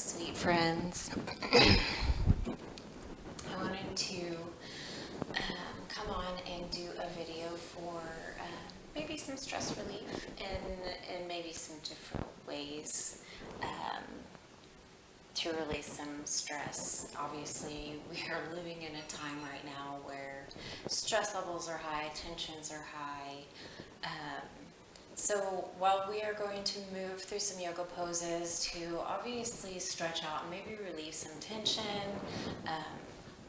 sweet friends. I wanted to come on and do a video for maybe some stress relief and maybe some different ways to release some stress. Obviously, we are living in a time right now where stress levels are high, tensions are high. So while we are going to move through some yoga poses to obviously stretch out and maybe relieve some tension,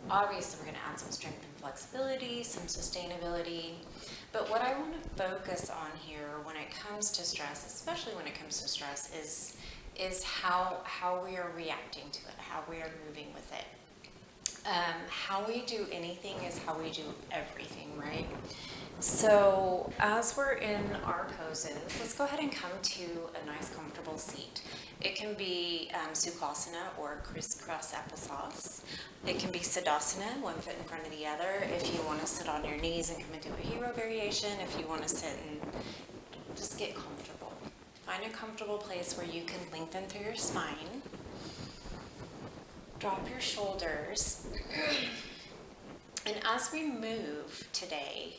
obviously we're going to add some strength and flexibility, some sustainability. But what I want to focus on here when it comes to stress, especially when it comes to stress, is how we are reacting to it, how we are moving with it. How we do anything is how we do everything, right? So as we're in our poses, let's go ahead and come to a nice comfortable seat. It can be Sukhasana or crisscross applesauce. It can be Siddhasana, one foot in front of the other. If you want to sit on your knees and come into a hero variation, if you want to sit and just get comfortable. Find a comfortable place where you can lengthen through your spine. Drop your shoulders. And as we move today,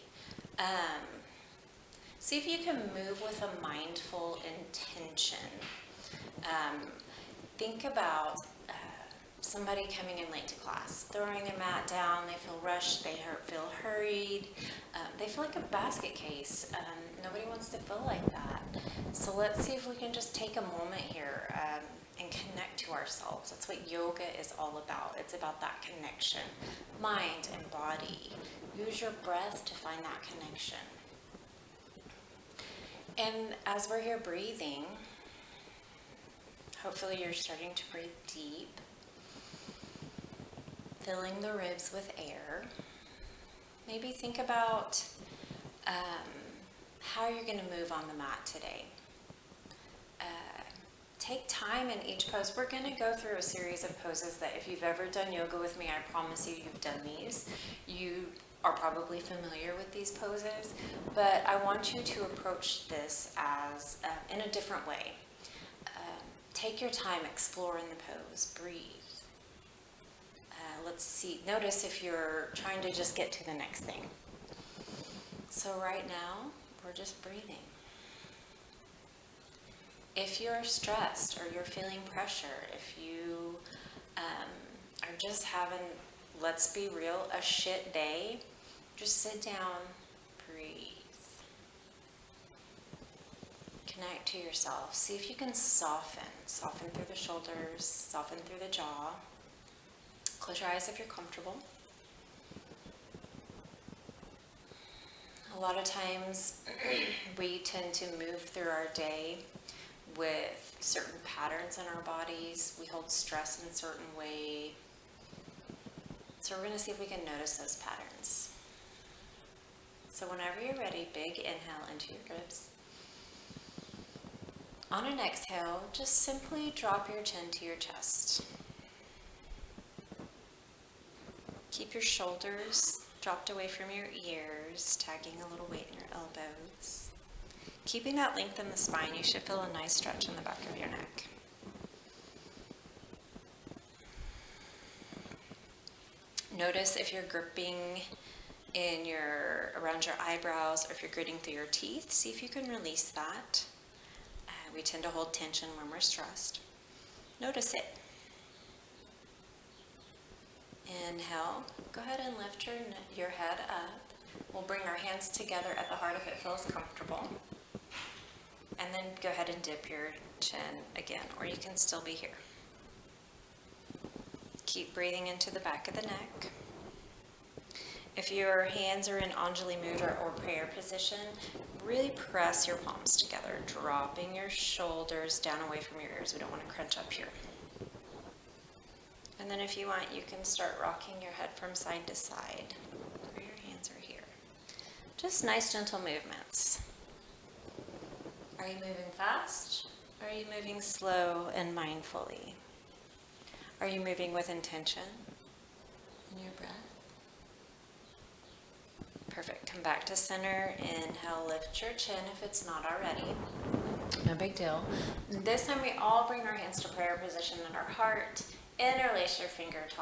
see if you can move with a mindful intention. Think about somebody coming in late to class, throwing their mat down, they feel rushed, they feel hurried, they feel like a basket case. Nobody wants to feel like that. So let's see if we can just take a moment here and connect to ourselves. That's what yoga is all about. It's about that connection, mind and body. Use your breath to find that connection. And as we're here breathing, hopefully you're starting to breathe deep, filling the ribs with air. Maybe think about how you're going to move on the mat today. Take time in each pose. We're going to go through a series of poses that if you've ever done yoga with me, I promise you've done these. You are probably familiar with these poses, but I want you to approach this as in a different way. Take your time, explore in the pose, breathe. Let's see, notice if you're trying to just get to the next thing. So right now, we're just breathing. If you're stressed or you're feeling pressure, if you are just having, let's be real, a shit day, just sit down, breathe. Connect to yourself. See if you can soften through the shoulders, soften through the jaw. Close your eyes if you're comfortable. A lot of times we tend to move through our day with certain patterns in our bodies. We hold stress in a certain way. So we're going to see if we can notice those patterns. So whenever you're ready, big inhale into your ribs. On an exhale, just simply drop your chin to your chest. Keep your shoulders dropped away from your ears, tagging a little weight in your elbows. Keeping that length in the spine, you should feel a nice stretch in the back of your neck. Notice if you're gripping around your eyebrows, or if you're gritting through your teeth, see if you can release that. We tend to hold tension when we're stressed. Notice it. Inhale. Go ahead and lift your head up. We'll bring our hands together at the heart if it feels comfortable. And then go ahead and dip your chin again, or you can still be here. Keep breathing into the back of the neck. If your hands are in Anjali Mudra or prayer position, really press your palms together, dropping your shoulders down away from your ears. We don't want to crunch up here. And then if you want, you can start rocking your head from side to side, where your hands are here. Just nice, gentle movements. Are you moving fast? Or are you moving slow and mindfully? Are you moving with intention in your breath? Perfect. Come back to center. Inhale, lift your chin if it's not already. No big deal. This time we all bring our hands to prayer position at our heart. Interlace your fingertips.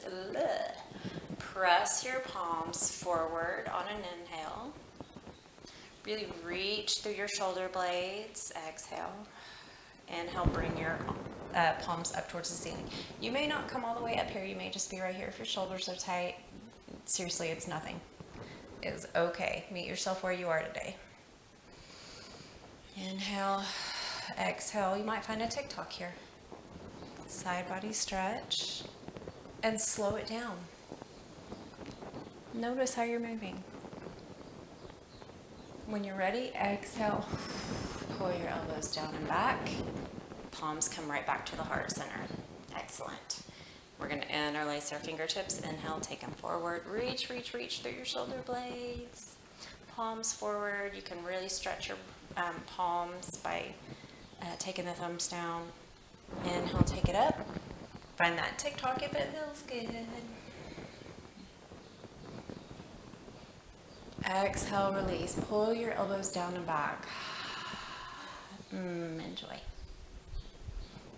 Ugh. Press your palms forward on an inhale. Really reach through your shoulder blades. Exhale. Inhale, bring your palms up towards the ceiling. You may not come all the way up here. You may just be right here if your shoulders are tight. Seriously, it's nothing. It's okay. Meet yourself where you are today. Inhale, exhale. You might find a TikTok here. Side body stretch and slow it down. Notice how you're moving. When you're ready, exhale. Pull your elbows down and back. Palms come right back to the heart center. Excellent. We're going to interlace our fingertips. Inhale, take them forward. Reach, reach, reach through your shoulder blades. Palms forward. You can really stretch your palms by taking the thumbs down. Inhale, take it up. Find that TikTok if it feels good. Exhale, release. Pull your elbows down and back. Enjoy.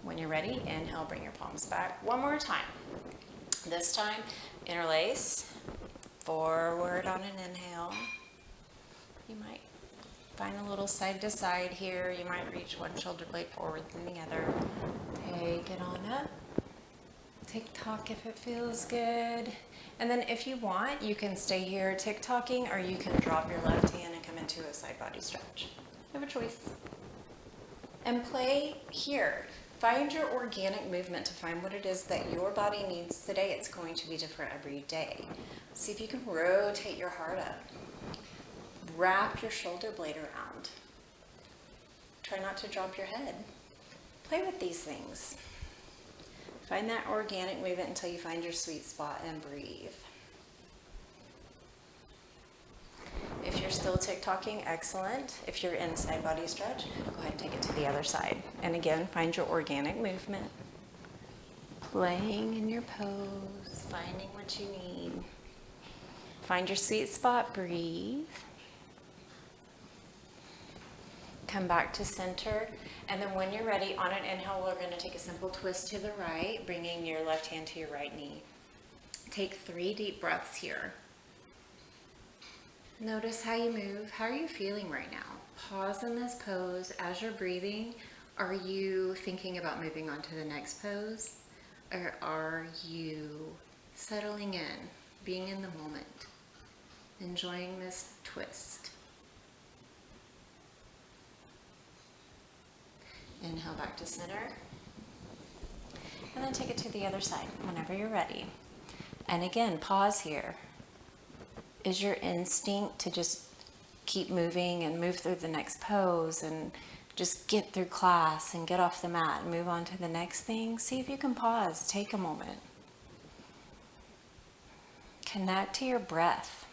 When you're ready, inhale, bring your palms back. One more time. This time, interlace. Forward on an inhale. You might find a little side to side here. You might reach one shoulder blade forward than the other. Take it on up. TikTok if it feels good. And then if you want, you can stay here TikToking, or you can drop your left hand and come into a side body stretch. You have a choice. And play here. Find your organic movement to find what it is that your body needs today. It's going to be different every day. See if you can rotate your heart up. Wrap your shoulder blade around. Try not to drop your head. Play with these things. Find that organic movement until you find your sweet spot and breathe. If you're still TikToking, excellent. If you're in side body stretch, go ahead and take it to the other side. And again, find your organic movement. Playing in your pose, finding what you need. Find your sweet spot, breathe. Come back to center, and then when you're ready, on an inhale, we're going to take a simple twist to the right, bringing your left hand to your right knee. Take 3 deep breaths here. Notice how you move. How are you feeling right now? Pause in this pose. As you're breathing, are you thinking about moving on to the next pose? Or are you settling in, being in the moment, enjoying this twist? Inhale back to center. And then take it to the other side whenever you're ready. And again, pause here. Is your instinct to just keep moving and move through the next pose and just get through class and get off the mat and move on to the next thing? See if you can pause. Take a moment. Connect to your breath.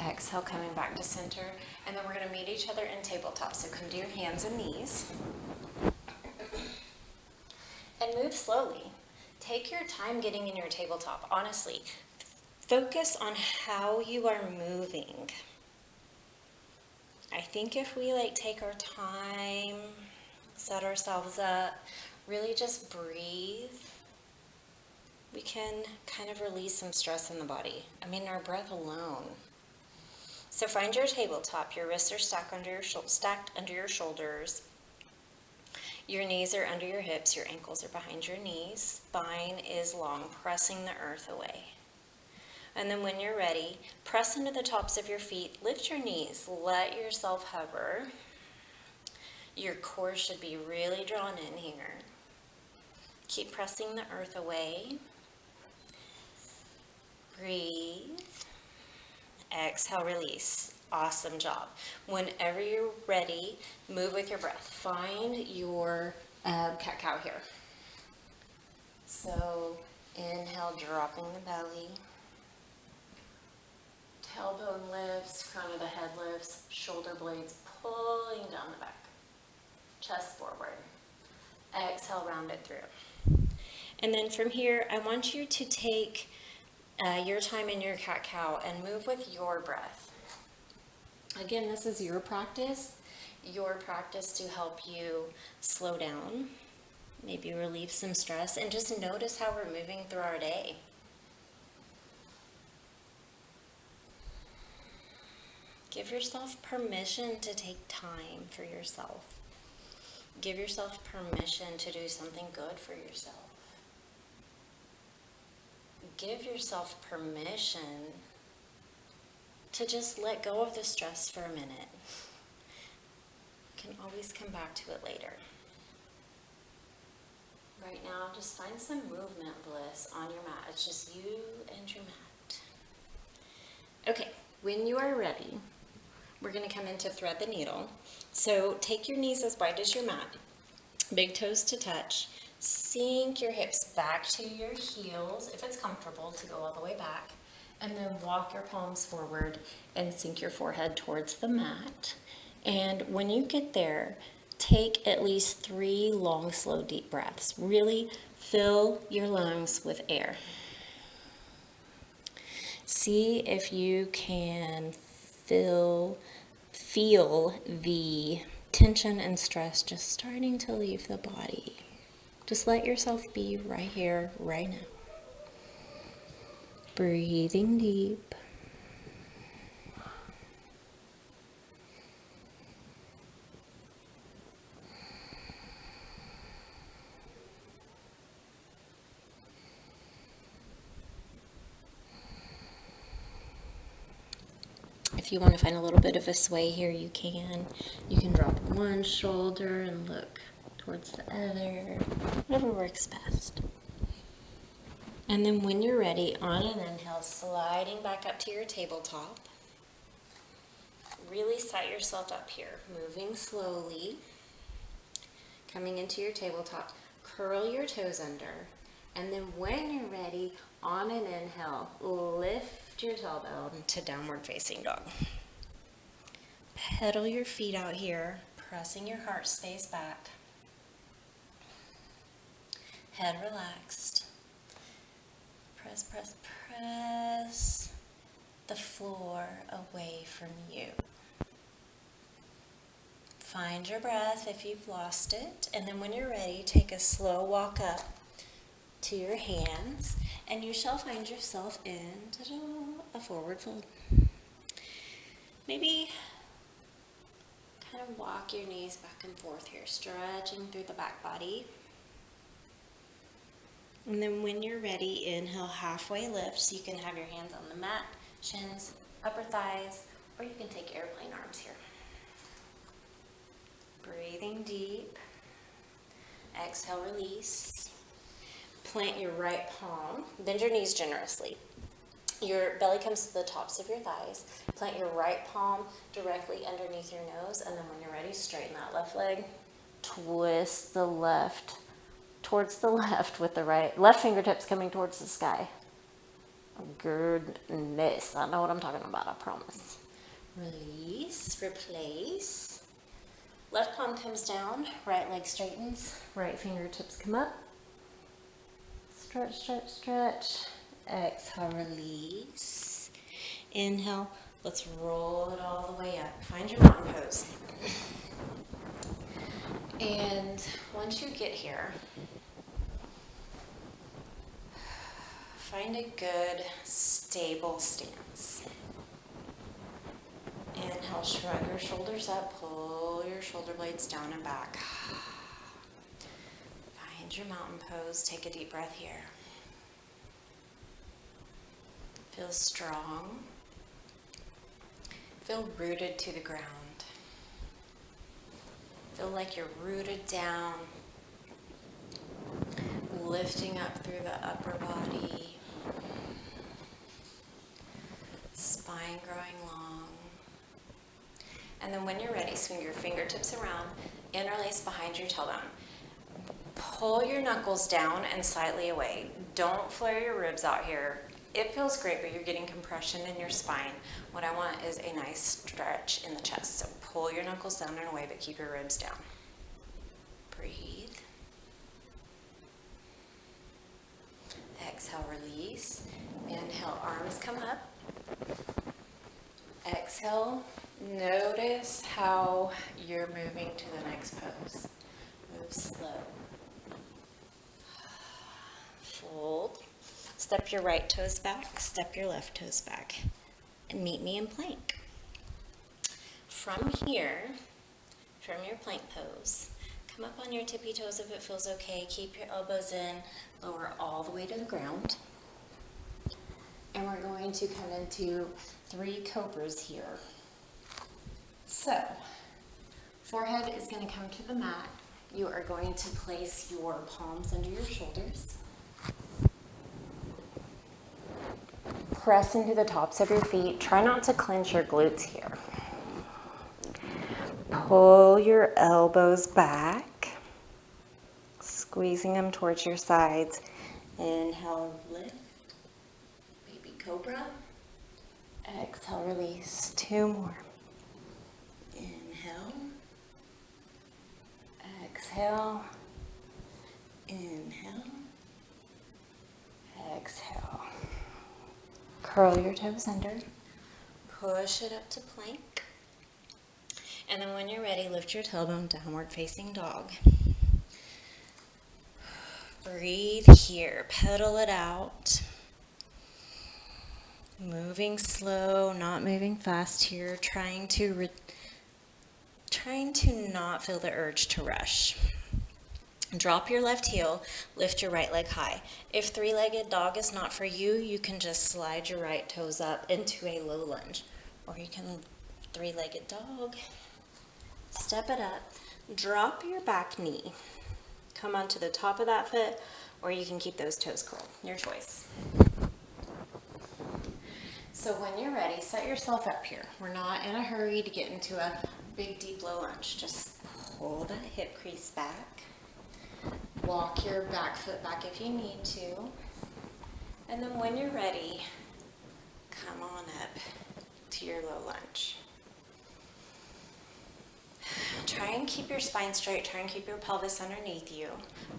Exhale, coming back to center. And then we're going to meet each other in tabletop. So come to your hands and knees. And move slowly. Take your time getting in your tabletop. Honestly, focus on how you are moving. I think if we take our time, set ourselves up, really just breathe, we can kind of release some stress in the body. I mean, our breath alone. So find your tabletop. Your wrists are stacked under your shoulders. Your knees are under your hips. Your ankles are behind your knees. Spine is long, pressing the earth away. And then when you're ready, press into the tops of your feet. Lift your knees. Let yourself hover. Your core should be really drawn in here. Keep pressing the earth away. Breathe. Exhale, release. Awesome job. Whenever you're ready, move with your breath. Find your cat-cow here. So inhale, dropping the belly. Tailbone lifts, crown of the head lifts, shoulder blades pulling down the back. Chest forward. Exhale, round it through. And then from here, I want you to take your time in your cat-cow and move with your breath. Again, this is your practice to help you slow down, maybe relieve some stress, and just notice how we're moving through our day. Give yourself permission to take time for yourself. Give yourself permission to do something good for yourself. Give yourself permission to just let go of the stress for a minute. You can always come back to it later. Right now, just find some movement bliss on your mat. It's just you and your mat. Okay, when you are ready, we're going to come into thread the needle. So take your knees as wide as your mat, big toes to touch. Sink your hips back to your heels, if it's comfortable to go all the way back. And then walk your palms forward and sink your forehead towards the mat. And when you get there, take at least 3 long, slow, deep breaths. Really fill your lungs with air. See if you can feel the tension and stress just starting to leave the body. Just let yourself be right here, right now. Breathing deep. If you want to find a little bit of a sway here, you can. You can drop one shoulder and look towards the other, whatever works best. And then when you're ready, on an inhale, sliding back up to your tabletop. Really set yourself up here, moving slowly, coming into your tabletop. Curl your toes under, and then when you're ready, on an inhale, lift your tailbone to downward facing dog. Pedal your feet out here, pressing your heart space back. Head relaxed. Press, press, press the floor away from you. Find your breath if you've lost it, and then when you're ready, take a slow walk up to your hands, and you shall find yourself in a forward fold. Maybe kind of walk your knees back and forth here, stretching through the back body. And then when you're ready, inhale, halfway lift, so you can have your hands on the mat, shins, upper thighs, or you can take airplane arms here. Breathing deep. Exhale, release. Plant your right palm. Bend your knees generously. Your belly comes to the tops of your thighs. Plant your right palm directly underneath your nose, and then when you're ready, straighten that left leg. Twist the left towards the left with the right. Left fingertips coming towards the sky. Goodness, I know what I'm talking about, I promise. Release, replace. Left palm comes down, right leg straightens, right fingertips come up. Stretch, stretch, stretch. Exhale, release. Inhale, let's roll it all the way up. Find your mountain pose. And once you get here, find a good, stable stance. Inhale, shrug your shoulders up, pull your shoulder blades down and back. Find your mountain pose, take a deep breath here. Feel strong. Feel rooted to the ground. Feel like you're rooted down, lifting up through the upper body, spine growing long. And then when you're ready, swing your fingertips around, interlace behind your tailbone. Pull your knuckles down and slightly away. Don't flare your ribs out here. It feels great, but you're getting compression in your spine. What I want is a nice stretch in the chest. So pull your knuckles down and away, but keep your ribs down. Breathe. Exhale, release. Inhale, arms come up. Exhale, Notice how you're moving to the next pose. Move slow. Fold. Step your right toes back, step your left toes back, and meet me in plank. From here, from your plank pose, come up on your tippy toes if it feels okay. Keep your elbows in, lower all the way to the ground. And we're going to come into 3 cobras here. So, forehead is going to come to the mat. You are going to place your palms under your shoulders. Press into the tops of your feet. Try not to clench your glutes here. Pull your elbows back, squeezing them towards your sides. Inhale, lift, baby cobra. Exhale, release. 2 more. Inhale, exhale, inhale, exhale. Curl your toes under, push it up to plank, and then when you're ready, lift your tailbone, downward facing dog. Breathe here, pedal it out. Moving slow, not moving fast here, trying to not feel the urge to rush. Drop your left heel, lift your right leg high. If 3-legged dog is not for you, you can just slide your right toes up into a low lunge. Or you can 3-legged dog, step it up, drop your back knee. Come onto the top of that foot, or you can keep those toes curled, your choice. So when you're ready, set yourself up here. We're not in a hurry to get into a big, deep, low lunge. Just pull that hip crease back. Walk your back foot back if you need to. And then when you're ready, come on up to your low lunge. Try and keep your spine straight. Try and keep your pelvis underneath you.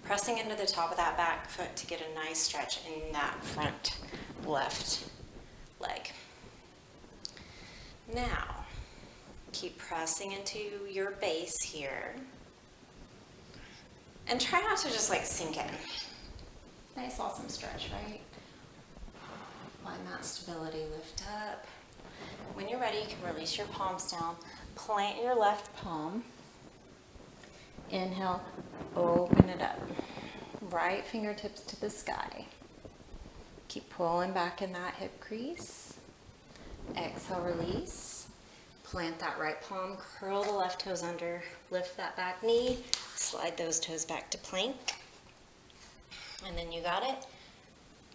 Pressing into the top of that back foot to get a nice stretch in that front left leg. Now, keep pressing into your base here. And try not to just sink in. Nice, awesome stretch, right? Find that stability, lift up. When you're ready, you can release your palms down. Plant your left palm. Inhale, open it up. Right fingertips to the sky. Keep pulling back in that hip crease. Exhale, release. Plant that right palm, curl the left toes under, lift that back knee, slide those toes back to plank. And then you got it.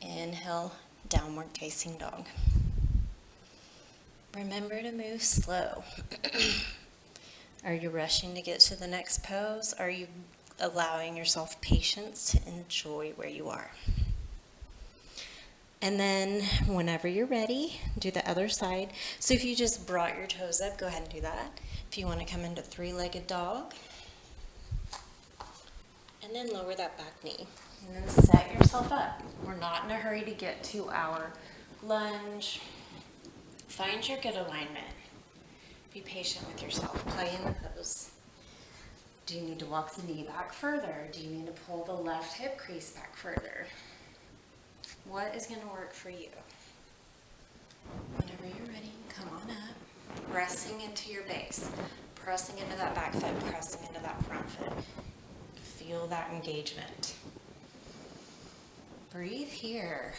Inhale, downward facing dog. Remember to move slow. Are you rushing to get to the next pose? Are you allowing yourself patience to enjoy where you are? And then whenever you're ready, do the other side. So if you just brought your toes up, go ahead and do that. If you want to come into 3-legged dog, and then lower that back knee. And then set yourself up. We're not in a hurry to get to our lunge. Find your good alignment. Be patient with yourself. Play in the pose. Do you need to walk the knee back further? Do you need to pull the left hip crease back further? What is going to work for you? Whenever you're ready, come on up. Pressing into your base. Pressing into that back foot. Pressing into that front foot. Feel that engagement. Breathe here.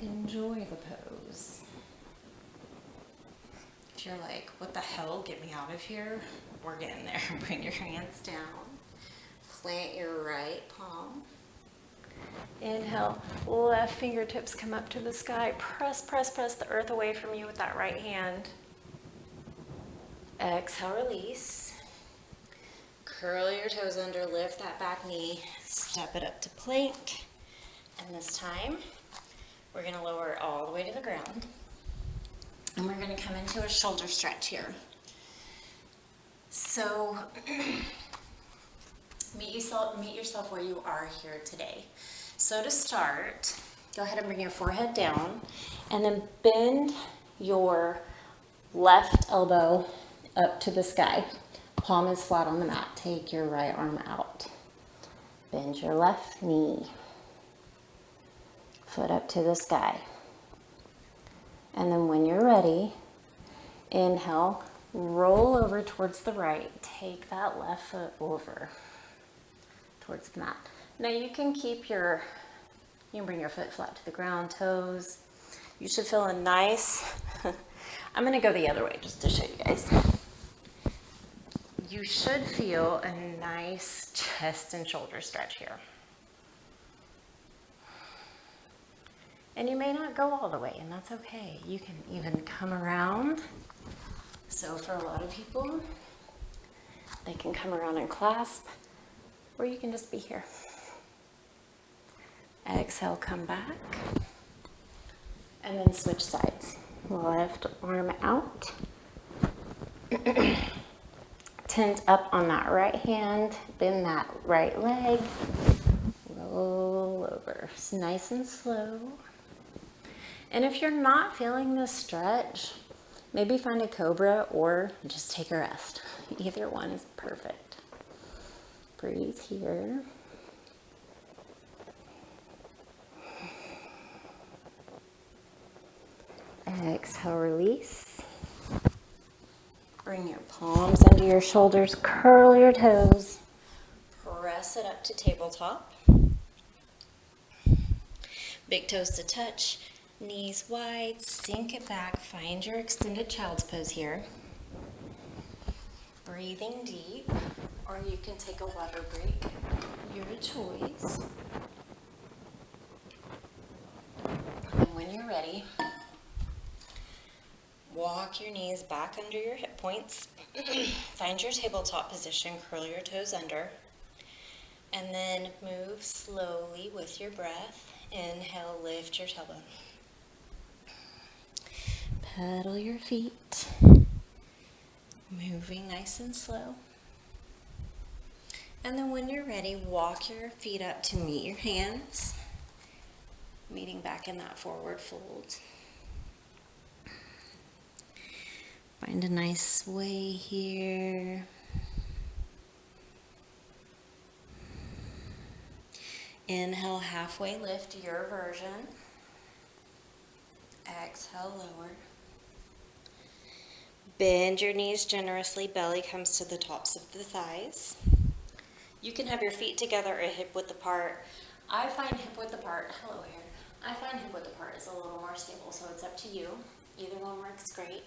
Enjoy the pose. If you're like, what the hell, get me out of here, we're getting there. Bring your hands down. Plant your right palm. Inhale, left fingertips come up to the sky. Press, press, press the earth away from you with that right hand. Exhale, release. Curl your toes under, lift that back knee, step it up to plank. And this time, we're going to lower it all the way to the ground. And we're going to come into a shoulder stretch here. So, meet yourself where you are here today. So to start, go ahead and bring your forehead down, and then bend your Left elbow up to the sky. Palm is flat on the mat. Take your right arm out. Bend your left knee. Foot up to the sky. And then when you're ready, inhale, roll over towards the right. Take that left foot over towards the mat. Now you can bring your foot flat to the ground, toes. You should feel a nice, I'm gonna go the other way just to show you guys. You should feel a nice chest and shoulder stretch here. And you may not go all the way, and that's okay. You can even come around. So for a lot of people, they can come around and clasp, or you can just be here. Exhale, come back. And then switch sides. Left arm out. Tent up on that right hand. Bend that right leg. Roll over. It's nice and slow. And if you're not feeling this stretch, maybe find a cobra or just take a rest. Either one is perfect. Breathe here. Exhale, release. Bring your palms under your shoulders, curl your toes. Press it up to tabletop. Big toes to touch. Knees wide, sink it back, find your extended child's pose here. Breathing deep, or you can take a water break, your choice. And when you're ready, walk your knees back under your hip points, find your tabletop position, curl your toes under, and then move slowly with your breath. Inhale, lift your tailbone. Pedal your feet, moving nice and slow. And then when you're ready, walk your feet up to meet your hands, meeting back in that forward fold. Find a nice sway here. Inhale, halfway lift, your version. Exhale, lower. Bend your knees generously, belly comes to the tops of the thighs. You can have your feet together or hip width apart. I find hip width apart, hello here. I find hip width apart is a little more stable, so it's up to you. Either one works great.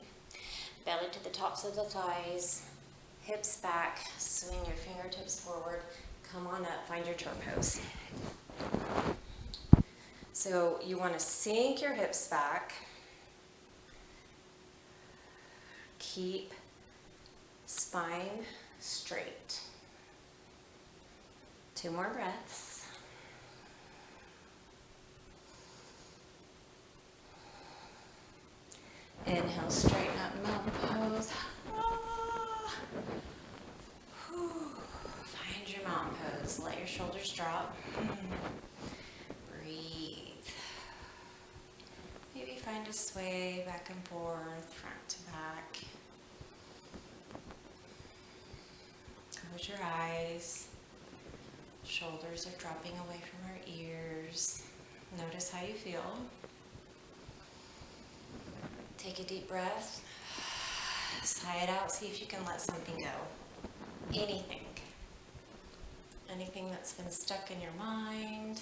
Belly to the tops of the thighs, hips back, swing your fingertips forward, come on up, find your chair pose. So you want to sink your hips back. Keep spine straight. 2 more breaths. Inhale, straighten up, mountain pose. Find your mountain pose. Let your shoulders drop. Breathe. Maybe find a sway back and forth, front to back. Close your eyes. Shoulders are dropping away from our ears. Notice how you feel. Take a deep breath. Sigh it out. See if you can let something go. Anything. Anything that's been stuck in your mind.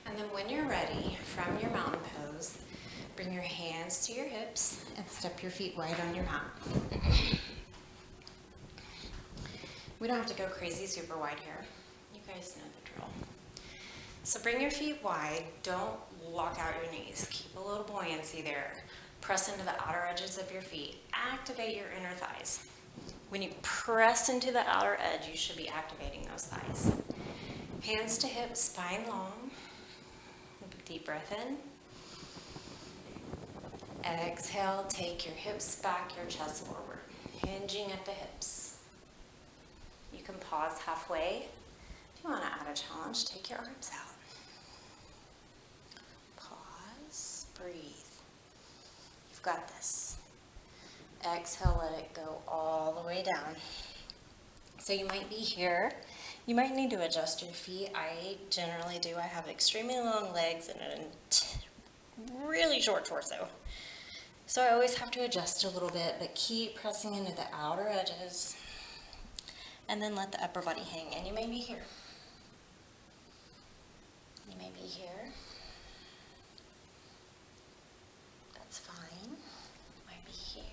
And then when you're ready, from your mountain pose, bring your hands to your hips and step your feet wide on your mat. We don't have to go crazy super wide here. You guys know the drill. So bring your feet wide. Don't lock out your knees. Keep a little buoyancy there. Press into the outer edges of your feet. Activate your inner thighs. When you press into the outer edge, you should be activating those thighs. Hands to hips, spine long. Deep breath in. Exhale, take your hips back, your chest forward. Hinging at the hips. You can pause halfway. If you want to add a challenge, take your arms out. Pause, breathe. got this. Exhale, let it go all the way down. So you might be here. You might need to adjust your feet. I generally do. I have extremely long legs and a really short torso. So I always have to adjust a little bit, but keep pressing into the outer edges. And then let the upper body hang. And you may be here. You may be here. That's fine. Might be here.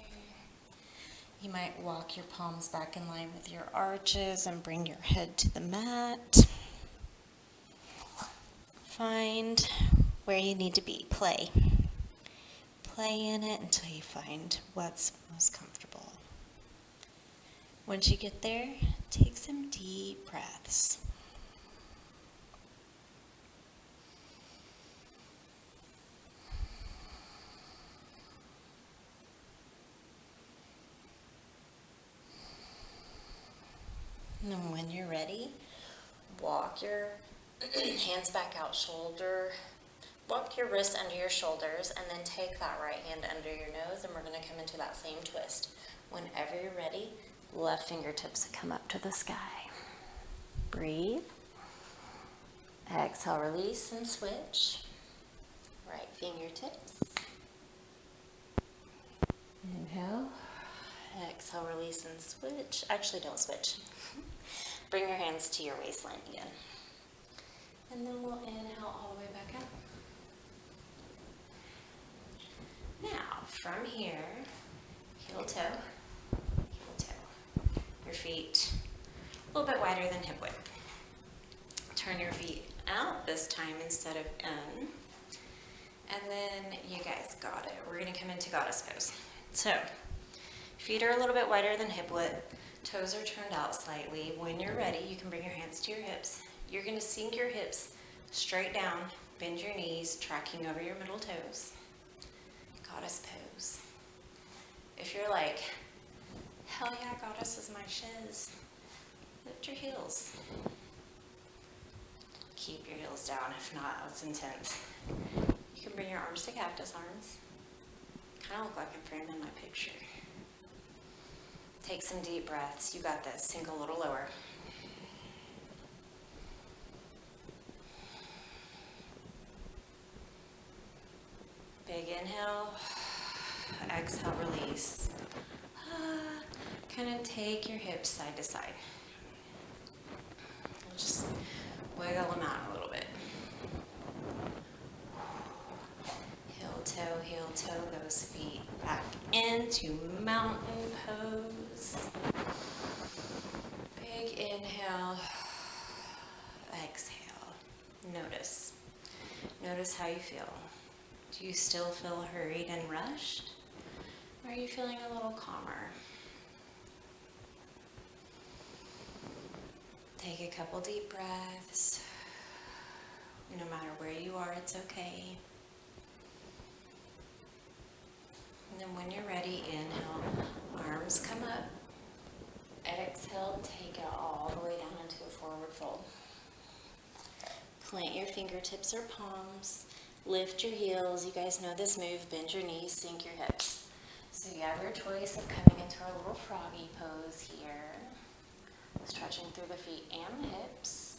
You might walk your palms back in line with your arches and bring your head to the mat. Find where you need to be. Play. Play in it until you find what's most comfortable. Once you get there, take some deep breaths. And then when you're ready, walk your hands back out, walk your wrists under your shoulders, and then take that right hand under your nose, and we're going to come into that same twist. Whenever you're ready, left fingertips come up to the sky. Breathe. Exhale, release and switch. Right fingertips. Inhale. Exhale, release and switch. Actually, don't switch. Bring your hands to your waistline again. And then we'll inhale all the way back up. Now, from here, heel toe. Your feet a little bit wider than hip width. Turn your feet out this time instead of in. And then you guys got it. We're going to come into goddess pose. So, feet are a little bit wider than hip width. Toes are turned out slightly. When you're ready, you can bring your hands to your hips. You're going to sink your hips straight down, bend your knees, tracking over your middle toes. Goddess pose. If you're like, hell yeah, goddess is my shiz, lift your heels. Keep your heels down. If not, it's intense. You can bring your arms to cactus arms. Kind of look like I'm framed in my picture. Take some deep breaths. You got this. Sink a little lower. Big inhale. Exhale, release. Kind of take your hips side to side. Just wiggle them out a little bit. Heel toe, those feet back into mountain pose. Big inhale, exhale. Notice how you feel. Do you still feel hurried and rushed? Or are you feeling a little calmer? Take a couple deep breaths. No matter where you are, it's okay. And then when you're ready, inhale, arms come up. Exhale, take it all the way down into a forward fold. Plant your fingertips or palms. Lift your heels. You guys know this move. Bend your knees, sink your hips. So you have your choice of coming into our little froggy pose here. Stretching through the feet and the hips.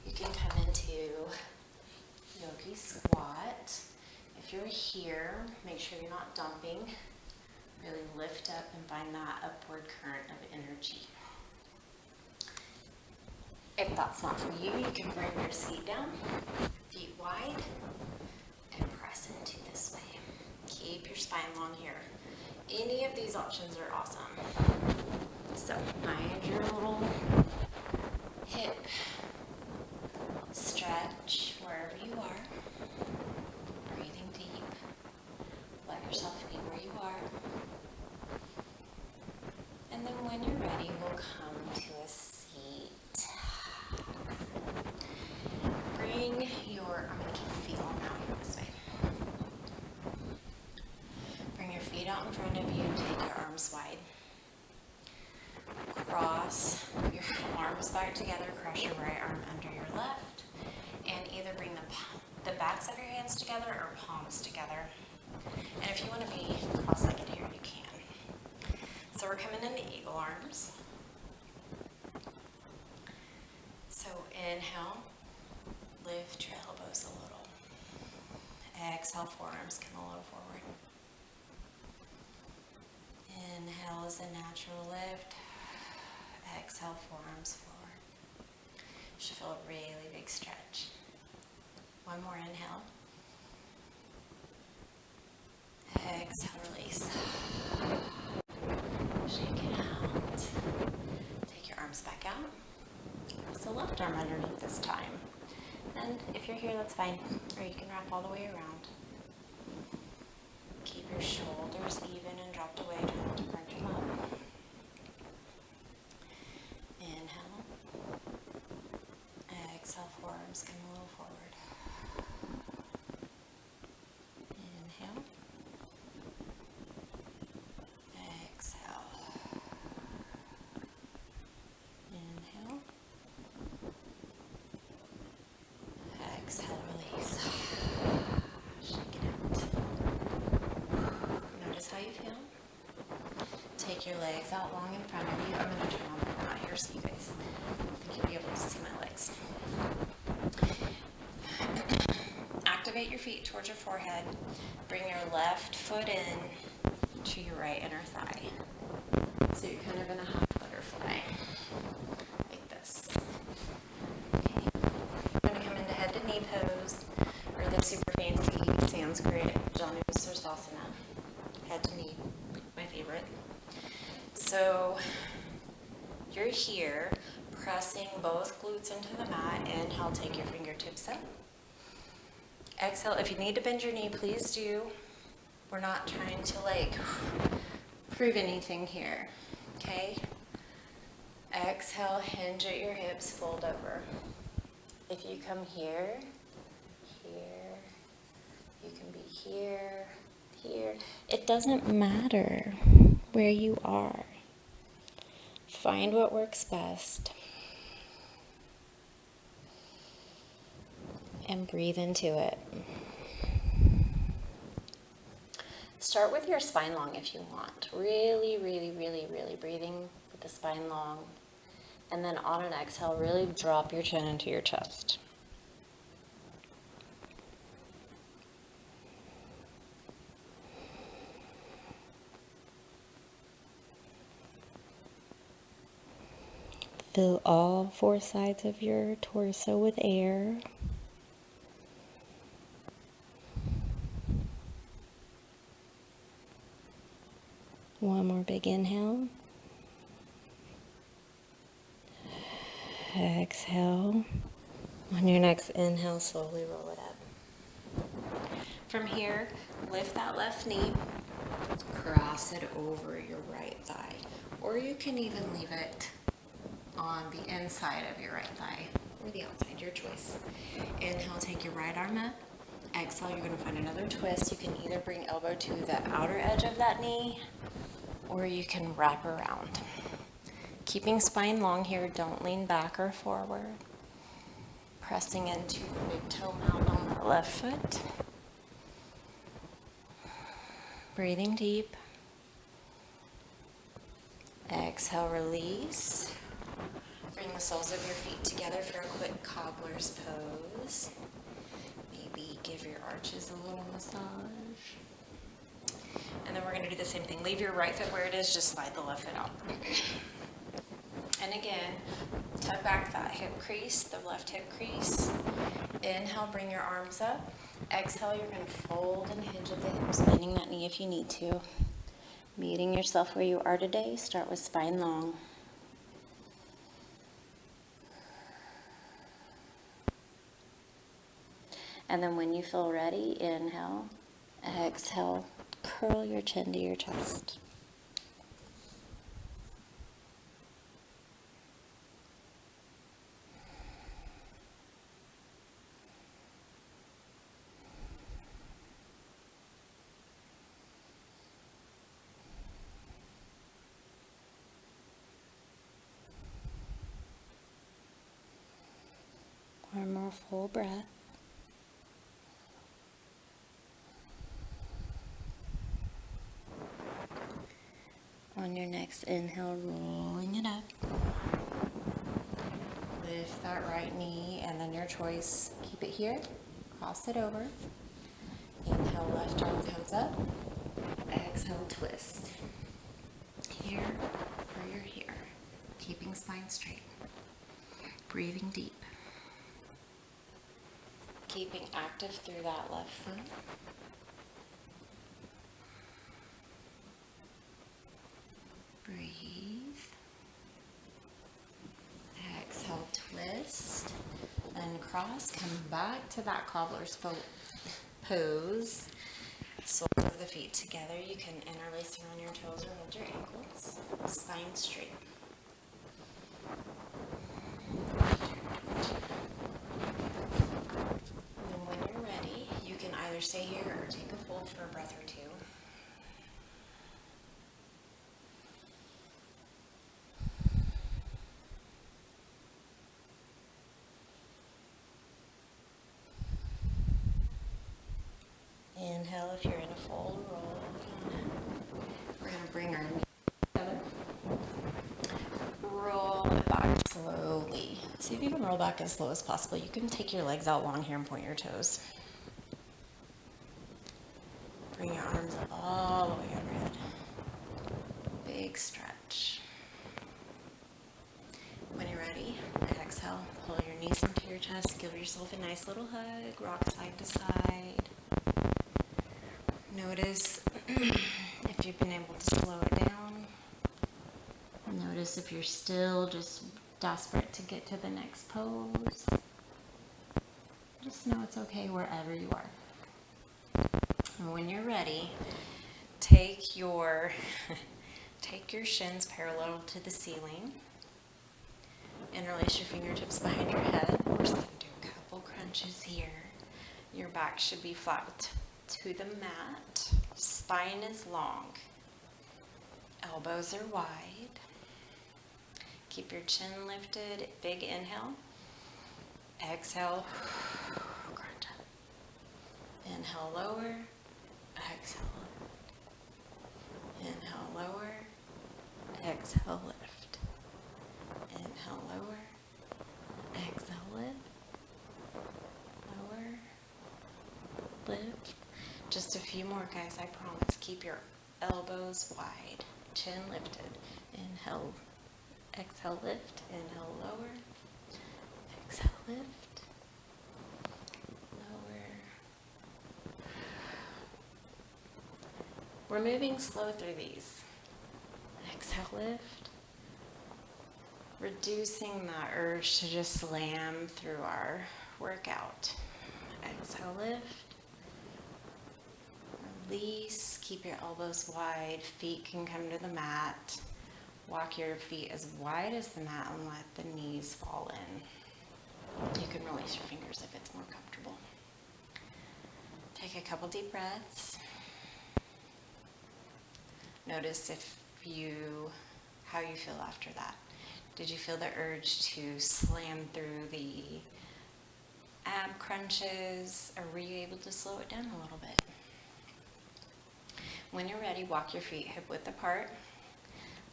You can come into yogi squat. If you're here, make sure you're not dumping. Really lift up and find that upward current of energy. If that's not for you, you can bring your seat down, feet wide, and press into this way. Keep your spine long here. Any of these options are awesome. So find your little hip stretch wherever you are. Breathing deep. Let yourself be where you are. And then when you're ready, we'll come to a seat. Bring your, I'm going to keep the feet all out here this way. Bring your feet out in front of you. Take your arms wide. Cross your arms back together. Cross your right arm under your left. And either bring the backs of your hands together or palms together. And if you want to be cross-legged here, you can. So we're coming into eagle arms. So inhale, lift your elbows a little. Exhale, forearms come a little forward. Inhale is a natural lift. Exhale, forearms forward. Should feel a really big stretch. One more inhale. Exhale, release. Shake it out. Take your arms back out. Press the left arm underneath this time. And if you're here, that's fine. Or you can wrap all the way around. Keep your shoulders even and dropped away. Try not to crunch them up. Inhale. Exhale, forearms come a little forward. Inhale. Exhale. Inhale. Exhale, release. Shake it out. Notice how you feel. Take your legs out long in front of you. I'm going to turn on the light here so you guys, I think you'll be able to see my legs. Activate your feet towards your forehead. Bring your left foot in to your right inner thigh. So you're kind of in a half butterfly, like this. Okay. You're going to come into head to knee pose, or the super fancy Sanskrit Janu Sirsasana. Head to knee, my favorite. So you're here, pressing both glutes into the mat. Inhale, take your fingertips up. Exhale, if you need to bend your knee, please do. We're not trying to prove anything here, okay? Exhale, hinge at your hips, fold over. If you come here, here, you can be here, here. It doesn't matter where you are. Find what works best. And breathe into it. Start with your spine long if you want. Really, really, really, really breathing with the spine long. And then on an exhale, really drop your chin into your chest. Fill all four sides of your torso with air. One more big inhale. Exhale. On your next inhale, slowly roll it up. From here, lift that left knee, cross it over your right thigh. Or you can even leave it on the inside of your right thigh or the outside, your choice. Inhale, take your right arm up. Exhale, you're going to find another twist. You can either bring elbow to the outer edge of that knee, or you can wrap around. Keeping spine long here, don't lean back or forward. Pressing into the big toe mound on that left foot. Breathing deep. Exhale, release. Bring the soles of your feet together for a quick cobbler's pose. Maybe give your arches a little massage. And then we're going to do the same thing. Leave your right foot where it is, just slide the left foot out. And again, tuck back that hip crease, the left hip crease. Inhale, bring your arms up. Exhale, you're going to fold and hinge at the hips, bending that knee if you need to. Meeting yourself where you are today, start with spine long. And then when you feel ready, inhale, exhale, curl your chin to your chest. One more full breath. on your next inhale, rolling it up. Lift that right knee, and then your choice, keep it here, cross it over. Inhale, left arm comes up. Exhale, twist. Here or you're here. Keeping spine straight. Breathing deep. Keeping active through that left foot. Breathe. Exhale, twist. Uncross. Come back to that cobbler's pose. Soles of the feet together. You can interlace around your toes or hold your ankles. Spine straight. And when you're ready, you can either stay here or take a fold for a breath or two. Inhale if you're in a fold, roll on in. We're going to bring our knees together. Roll it back slowly. See if you can roll back as slow as possible. You can take your legs out long here and point your toes. Bring your arms all the way overhead. Big stretch. When you're ready, exhale. Pull your knees into your chest. Give yourself a nice little hug. Rock side to side. Notice if you've been able to slow it down. Notice if you're still just desperate to get to the next pose. Just know it's okay wherever you are. And when you're ready, take your shins parallel to the ceiling. Interlace your fingertips behind your head. We're just going to do a couple crunches here. Your back should be flat to the mat. Spine is long. Elbows are wide. Keep your chin lifted. Big inhale. Exhale. Crunch up. Inhale, lower. Exhale, lift. Inhale, lower. Exhale, lift. Inhale, lower. Exhale, lift. Lower. Lift. Just a few more, guys, I promise. Keep your elbows wide, chin lifted. Inhale, exhale, lift. Inhale, lower. Exhale, lift. Lower. We're moving slow through these. Exhale, lift. Reducing that urge to just slam through our workout. Exhale, lift. Release, keep your elbows wide, feet can come to the mat. Walk your feet as wide as the mat and let the knees fall in. You can release your fingers if it's more comfortable. Take a couple deep breaths. Notice how you feel after that. Did you feel the urge to slam through the ab crunches, or were you able to slow it down a little bit? When you're ready, walk your feet hip width apart.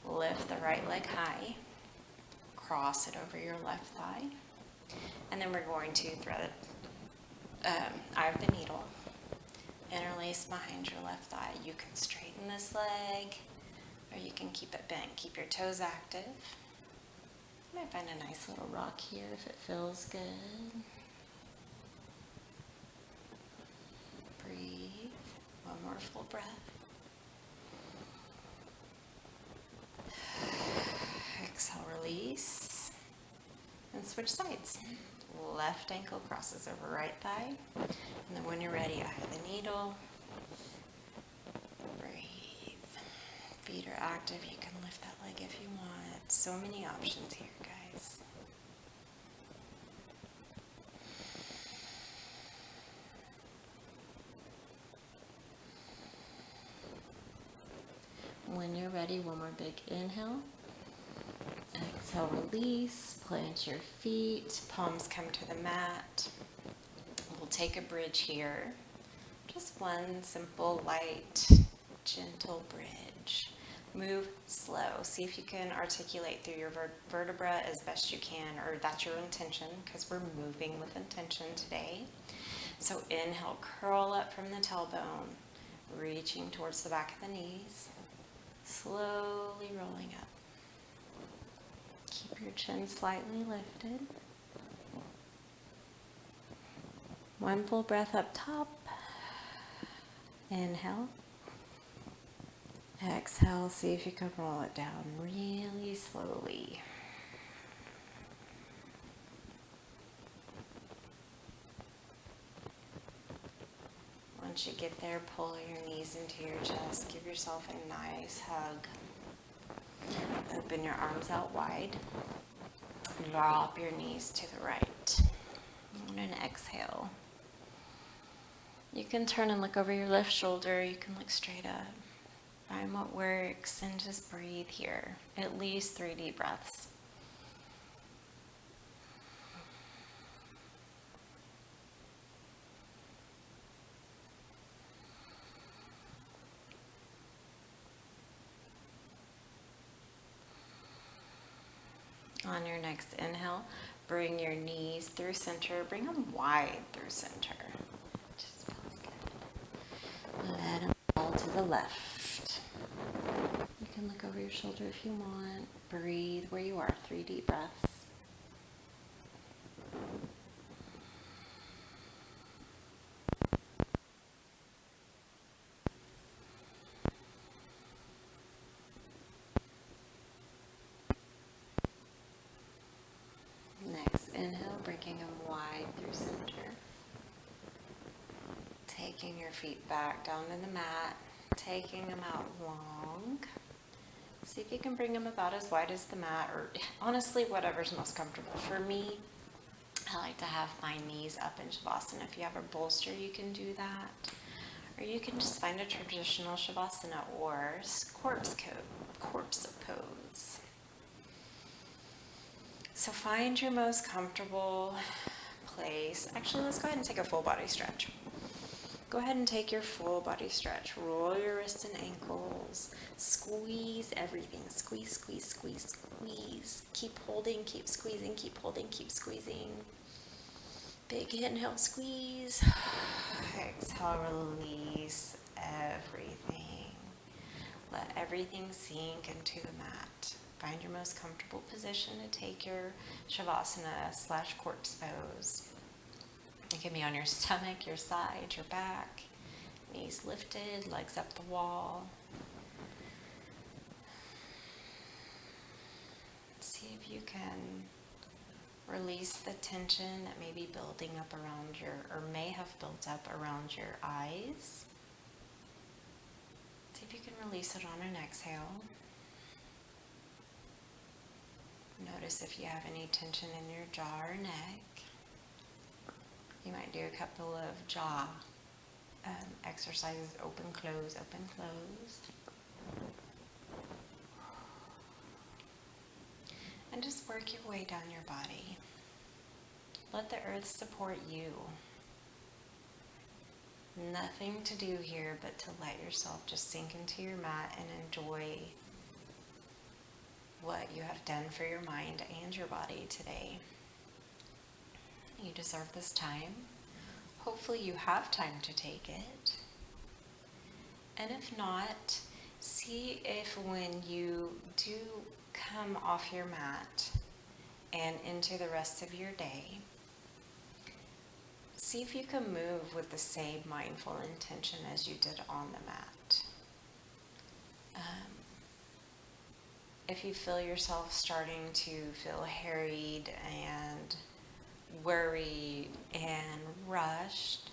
Lift the right leg high. Cross it over your left thigh. And then we're going to thread eye of the needle. Interlace behind your left thigh. You can straighten this leg, or you can keep it bent. Keep your toes active. You might find a nice little rock here if it feels good. Breathe. One more full breath. Exhale, release, and switch sides. Left ankle crosses over right thigh, and then when you're ready, eye of the needle. Breathe. Feet are active. You can lift that leg if you want. So many options here, guys. When you're ready, one more big inhale. Exhale, release, plant your feet, palms come to the mat. We'll take a bridge here. Just one simple, light, gentle bridge. Move slow. See if you can articulate through your vertebra as best you can, or that's your intention, because we're moving with intention today. So inhale, curl up from the tailbone, reaching towards the back of the knees, slowly rolling up. Keep your chin slightly lifted. One full breath up top. Inhale. Exhale, see if you can roll it down really slowly. Once you get there, pull your knees into your chest. Give yourself a nice hug. Open your arms out wide. Drop your knees to the right. And then exhale. You can turn and look over your left shoulder. You can look straight up. Find what works and just breathe here. At least 3 deep breaths. On your next inhale, bring your knees through center. Bring them wide through center. Just feels good. Let them fall to the left. You can look over your shoulder if you want. Breathe where you are. 3 deep breaths. Next inhale, breaking them wide through center. Taking your feet back down to the mat. Taking them out long. See if you can bring them about as wide as the mat, or honestly, whatever's most comfortable. For me, I like to have my knees up in Shavasana. If you have a bolster, you can do that. Or you can just find a traditional Shavasana or corpse pose. So find your most comfortable place. Actually, let's go ahead and take a full body stretch. Go ahead and take your full body stretch. Roll your wrists and ankles. Squeeze everything. Squeeze, squeeze, squeeze, squeeze. Keep holding, keep squeezing, keep holding, keep squeezing. Big inhale, squeeze. Exhale, release everything. Let everything sink into the mat. Find your most comfortable position to take your Shavasana / corpse pose. It can be on your stomach, your side, your back. Knees lifted, legs up the wall. See if you can release the tension that may be building up around or may have built up around your eyes. See if you can release it on an exhale. Notice if you have any tension in your jaw or neck. You might do a couple of jaw exercises, open, close, open, close. And just work your way down your body. Let the earth support you. Nothing to do here but to let yourself just sink into your mat and enjoy what you have done for your mind and your body today. You deserve this time. Hopefully you have time to take it. And if not, see if when you do come off your mat and into the rest of your day, see if you can move with the same mindful intention as you did on the mat. If you feel yourself starting to feel harried and worried and rushed,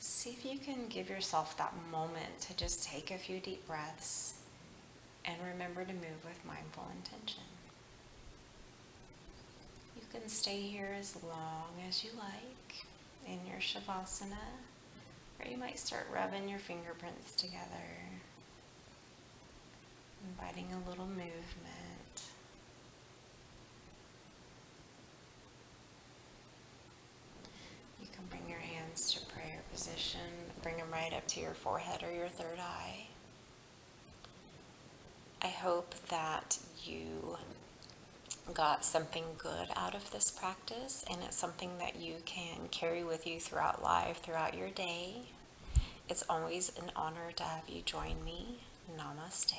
see if you can give yourself that moment to just take a few deep breaths and remember to move with mindful intention. You can stay here as long as you like in your Shavasana, or you might start rubbing your fingerprints together, inviting a little movement. You can bring your hands to prayer position, bring them right up to your forehead or your third eye. I hope that you got something good out of this practice, and it's something that you can carry with you throughout life, throughout your day. It's always an honor to have you join me. Namaste.